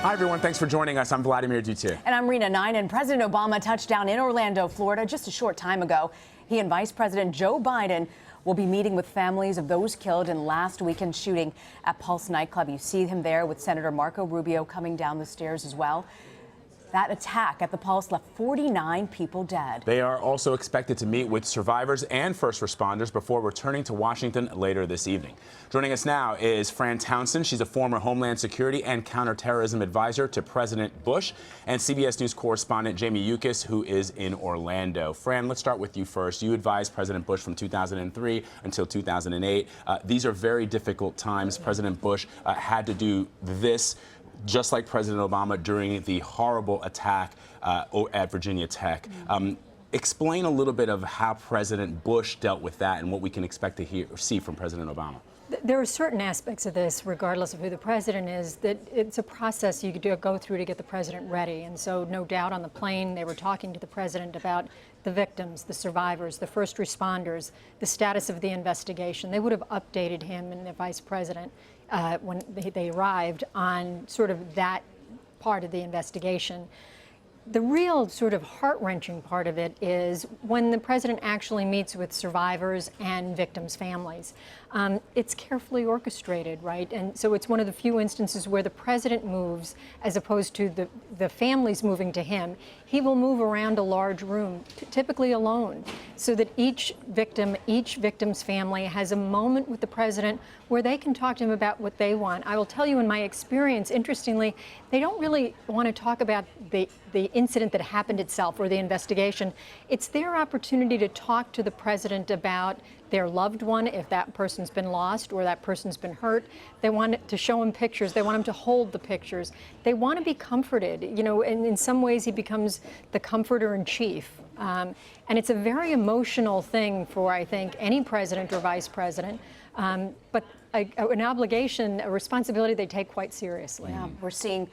Hi, everyone. Thanks for joining us. I'm Vladimir Dutu. And I'm Rena Nine. And President Obama touched down in Orlando, Florida, just a short time ago. He and Vice President Joe Biden will be meeting with families of those killed in last weekend's shooting at Pulse nightclub. You see him there with Senator Marco Rubio coming down the stairs as well. That attack at the Pulse left 49 people dead. They are also expected to meet with survivors and first responders before returning to Washington later this evening. Joining us now is Fran Townsend. She's a former Homeland Security and counterterrorism advisor to President Bush, and CBS News correspondent Jamie Yuccas, who is in Orlando. Fran, let's start with you first. You advised President Bush from 2003 until 2008. These are very difficult times. President Bush had to do this, just like President Obama, during the horrible attack at Virginia Tech. Explain a little bit of how President Bush dealt with that and what we can expect to see from President Obama. There are certain aspects of this, regardless of who the president is, that it's a process you go through to get the president ready. And so no doubt on the plane, they were talking to the president about the victims, the survivors, the first responders, the status of the investigation. They would have updated him and the vice president when they arrived on sort of that part of the investigation. The real sort of heart-wrenching part of it is when the president actually meets with survivors and victims' families. It's carefully orchestrated, right? And so it's one of the few instances where the president moves as opposed to the families moving to him. He will move around a large room, typically alone, so that each victim's family has a moment with the president where they can talk to him about what they want. I will tell you, in my experience, interestingly, they don't really want to talk about the incident that happened itself or the investigation. It's their opportunity to talk to the president about their loved one, if that person's been lost or that person's been hurt. They want to show him pictures. They want him to hold the pictures. They want to be comforted. You know, and in some ways he becomes the comforter in chief. And it's a very emotional thing for, I think, any president or vice president. But an obligation, a responsibility they take quite seriously. Yeah, we're seeing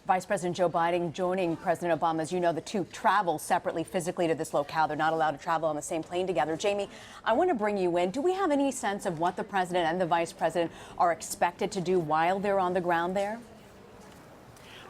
Vice President Joe Biden joining President Obama. As you know, the two travel separately physically to this locale. They're not allowed to travel on the same plane together. Jamie, I want to bring you in. Do we have any sense of what the president and the vice president are expected to do while they're on the ground there?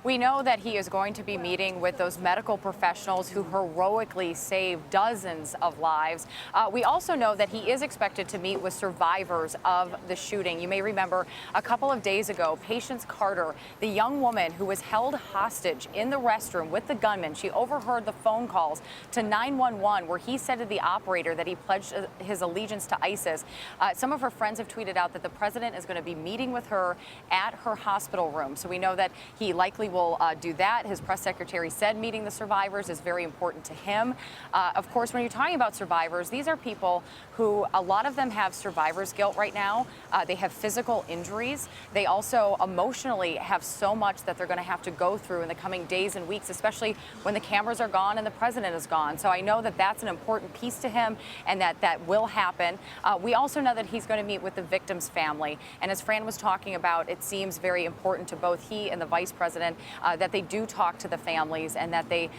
We know that he is going to be meeting with those medical professionals who heroically saved dozens of lives. We also know that he is expected to meet with survivors of the shooting. You may remember a couple of days ago, Patience Carter, the young woman who was held hostage in the restroom with the gunman, she overheard the phone calls to 911 where he said to the operator that he pledged his allegiance to ISIS. Some of her friends have tweeted out that the president is going to be meeting with her at her hospital room. So we know that he likely will do that. His press secretary said meeting the survivors is very important to him. Of course, when you're talking about survivors, these are people who, a lot of them have survivor's guilt right now. They have physical injuries. They also emotionally have so much that they're going to have to go through in the coming days and weeks, especially when the cameras are gone and the president is gone. So I know that that's an important piece to him and that will happen. We also know that he's going to meet with the victim's family. And as Fran was talking about, it seems very important to both he and the vice president that they do talk to the families and that they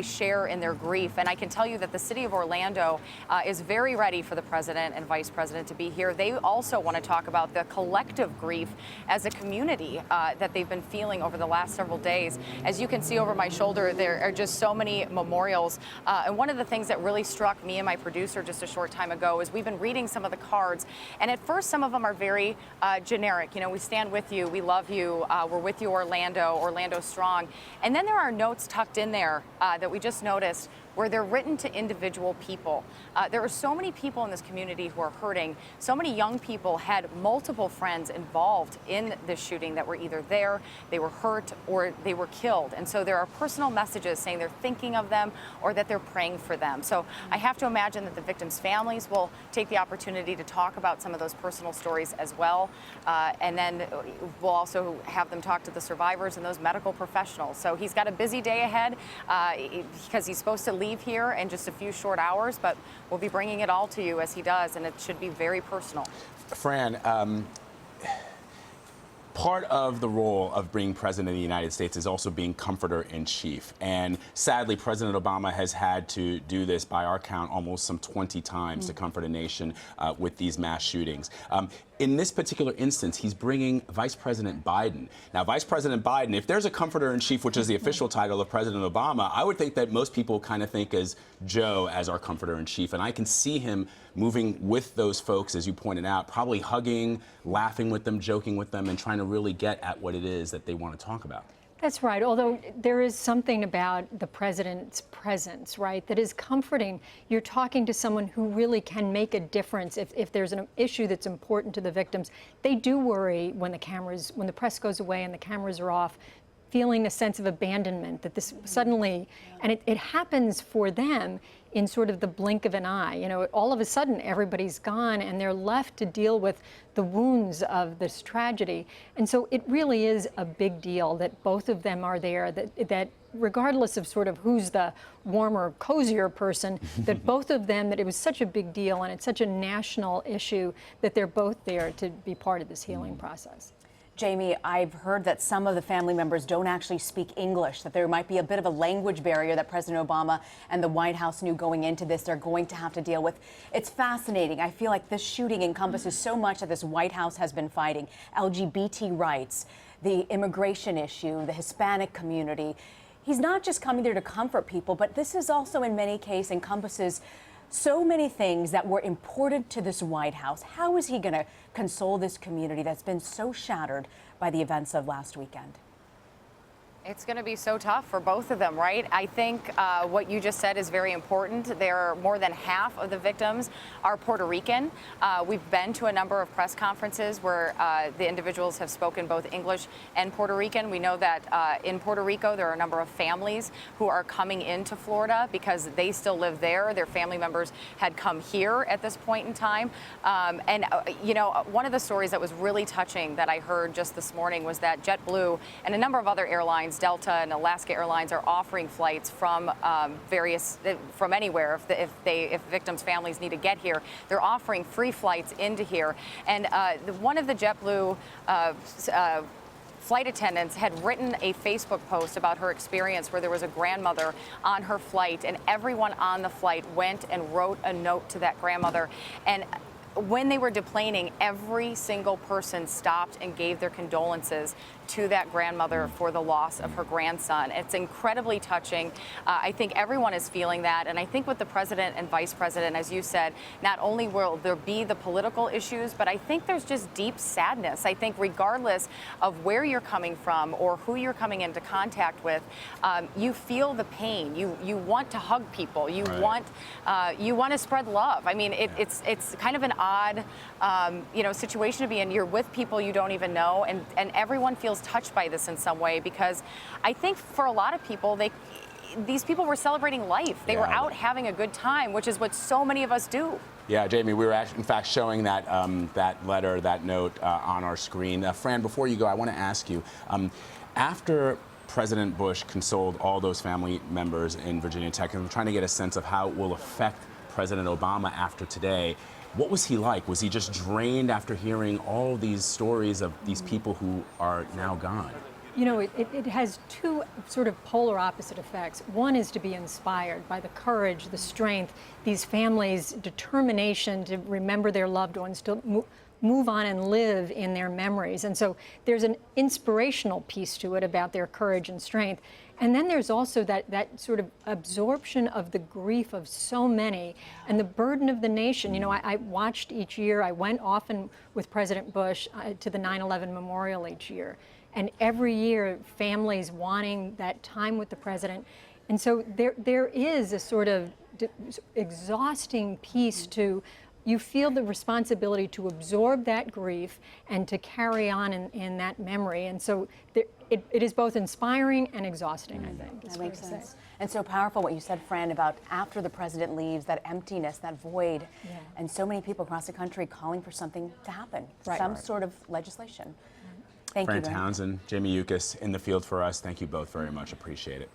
share in their grief. And I can tell you that the city of Orlando is very ready for the president and vice president to be here. They also want to talk about the collective grief as a community that they've been feeling over the last several days. As you can see over my shoulder, there are just so many memorials. And one of the things that really struck me and my producer just a short time ago is we've been reading some of the cards. And at first, some of them are very generic. You know, we stand with you. We love you. We're with you, Orlando. Orlando strong. And then there are notes tucked in there that we just noticed where they're written to individual people. There are so many people in this community who are hurting. So many young people had multiple friends involved in this shooting that were either there, they were hurt, or they were killed. And so there are personal messages saying they're thinking of them or that they're praying for them. So I have to imagine that the victims' families will take the opportunity to talk about some of those personal stories as well. And then we'll also have them talk to the survivors and those medical professionals. So he's got a busy day ahead because he's supposed to leave here in just a few short hours, but we'll be bringing it all to you as he does, and it should be very personal. Fran, part of the role of being president of the United States is also being comforter in chief. And sadly, President Obama has had to do this, by our count, almost some 20 times to comfort a nation with these mass shootings. in this particular instance, he's bringing Vice President Biden. Now, Vice President Biden, if there's a comforter-in-chief, which is the official title of President Obama, I would think that most people kind of think as Joe as our comforter-in-chief. And I can see him moving with those folks, as you pointed out, probably hugging, laughing with them, joking with them, and trying to really get at what it is that they want to talk about. That's right, although there is something about the president's presence, right, that is comforting. You're talking to someone who really can make a difference if there's an issue that's important to the victims. They do worry when the press goes away and the cameras are off, feeling a sense of abandonment, that this suddenly, and it happens for them in sort of the blink of an eye. You know, all of a sudden everybody's gone and they're left to deal with the wounds of this tragedy. And so it really is a big deal that both of them are there, that regardless of sort of who's the warmer, cozier person, that both of them, that it was such a big deal and it's such a national issue that they're both there to be part of this healing process. Jamie, I've heard that some of the family members don't actually speak English, that there might be a bit of a language barrier that President Obama and the White House knew going into this they're going to have to deal with. It's fascinating. I feel like this shooting encompasses so much that this White House has been fighting. LGBT rights, the immigration issue, the Hispanic community. He's not just coming there to comfort people, but this is also in many cases encompasses so many things that were important to this White House. How is he going to console this community that's been so shattered by the events of last weekend? It's going to be so tough for both of them, right? I think what you just said is very important. There are more than half of the victims are Puerto Rican. We've been to a number of press conferences where the individuals have spoken both English and Puerto Rican. We know that in Puerto Rico, there are a number of families who are coming into Florida because they still live there. Their family members had come here at this point in time. You know, one of the stories that was really touching that I heard just this morning was that JetBlue and a number of other airlines, Delta and Alaska Airlines, are offering flights from from anywhere if victims' families need to get here. They're offering free flights into here. And one of the JetBlue flight attendants had written a Facebook post about her experience where there was a grandmother on her flight, and everyone on the flight went and wrote a note to that grandmother. And when they were deplaning, every single person stopped and gave their condolences to that grandmother for the loss of her grandson. It's incredibly touching. I think everyone is feeling that. And I think with the president and vice president, as you said, not only will there be the political issues, but I think there's just deep sadness. I think regardless of where you're coming from or who you're coming into contact with, you feel the pain. You want to hug people. You want to spread love. I mean, it's kind of an odd situation to be in. You're with people you don't even know, and everyone feels touched by this in some way, because I think for a lot of people, these people were celebrating life. They were out having a good time, which is what so many of us do. Yeah, Jamie, we were in fact showing that that letter, that note on our screen. Fran, before you go, I want to ask you, after President Bush consoled all those family members in Virginia Tech, and I'm trying to get a sense of how it will affect President Obama after today. What was he like? Was he just drained after hearing all these stories of these people who are now gone? You know, it has two sort of polar opposite effects. One is to be inspired by the courage, the strength, these families' determination to remember their loved ones, to move on and live in their memories. And so there's an inspirational piece to it about their courage and strength. And then there's also that sort of absorption of the grief of so many and the burden of the nation. You know, I watched each year, I went often with President Bush to the 9/11 memorial each year. And every year, families wanting that time with the president. And so there is a sort of exhausting piece to, you feel the responsibility to absorb that grief and to carry on in that memory. And so it is both inspiring and exhausting, I think. That makes sense. And so powerful what you said, Fran, about after the president leaves, that emptiness, that void, and so many people across the country calling for something to happen, some sort of legislation. Thank you. Fran Townsend, Jamie Yuccas in the field for us. Thank you both very much. Appreciate it.